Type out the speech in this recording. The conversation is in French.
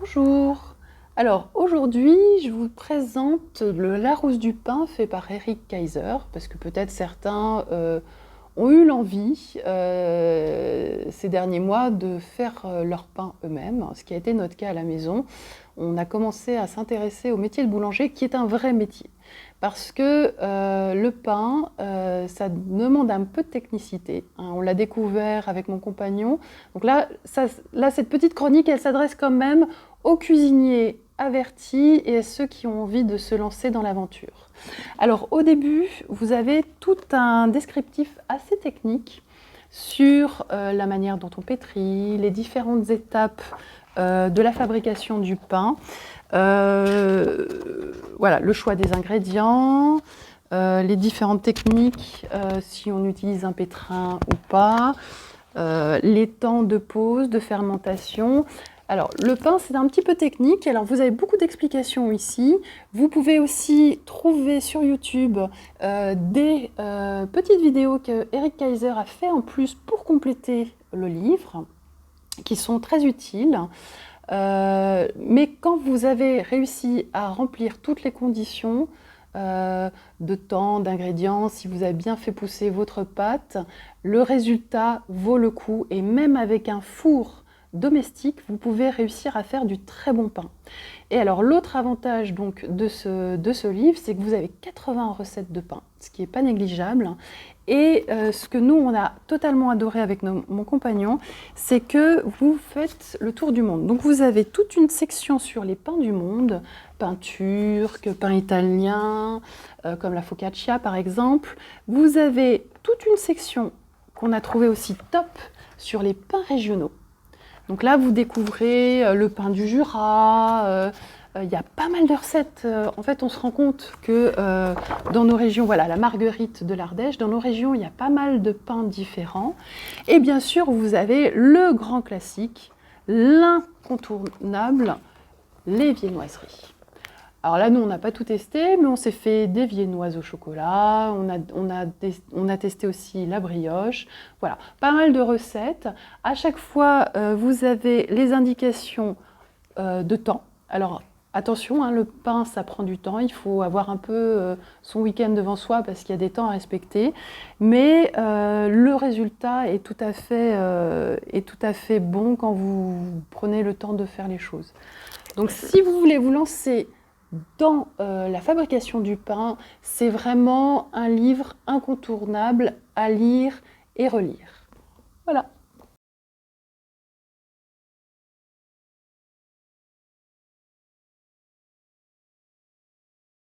Bonjour. Alors aujourd'hui, je vous présente le Larousse du pain fait par Eric Kaiser, parce que peut-être certains ont eu l'envie ces derniers mois de faire leur pain eux-mêmes, ce qui a été notre cas à la maison. On a commencé à s'intéresser au métier de boulanger, qui est un vrai métier. Parce que le pain, ça demande un peu de technicité, hein. On l'a découvert avec mon compagnon. Donc là, cette petite chronique, elle s'adresse quand même aux cuisiniers avertis et à ceux qui ont envie de se lancer dans l'aventure. Alors au début, vous avez tout un descriptif assez technique sur la manière dont on pétrit, les différentes étapes de la fabrication du pain. Voilà, le choix des ingrédients, les différentes techniques, si on utilise un pétrin ou pas, les temps de pause, de fermentation. Alors, le pain, c'est un petit peu technique. Alors, vous avez beaucoup d'explications ici. Vous pouvez aussi trouver sur YouTube des petites vidéos que Eric Kaiser a fait en plus pour compléter le livre, qui sont très utiles. Mais quand vous avez réussi à remplir toutes les conditions de temps, d'ingrédients, si vous avez bien fait pousser votre pâte, le résultat vaut le coup. Et même avec un four domestique, vous pouvez réussir à faire du très bon pain. Et alors l'autre avantage donc de ce livre, c'est que vous avez 80 recettes de pain, ce qui n'est pas négligeable. Et ce que nous, on a totalement adoré avec mon compagnon, c'est que vous faites le tour du monde. Donc vous avez toute une section sur les pains du monde, pain turc, pain italien, comme la focaccia par exemple. Vous avez toute une section qu'on a trouvée aussi top sur les pains régionaux. Donc là, vous découvrez le pain du Jura. Il y a pas mal de recettes. En fait, on se rend compte que dans nos régions, voilà, la marguerite de l'Ardèche, dans nos régions, il y a pas mal de pains différents. Et bien sûr, vous avez le grand classique, l'incontournable, les viennoiseries. Alors là, nous, on n'a pas tout testé, mais on s'est fait des viennoises au chocolat, on a testé aussi la brioche. Voilà, pas mal de recettes. À chaque fois, vous avez les indications de temps. Alors, attention, hein, le pain, ça prend du temps. Il faut avoir un peu son week-end devant soi parce qu'il y a des temps à respecter. Mais le résultat est tout à fait bon quand vous prenez le temps de faire les choses. Donc, si vous voulez vous lancer dans la fabrication du pain, c'est vraiment un livre incontournable à lire et relire. Voilà.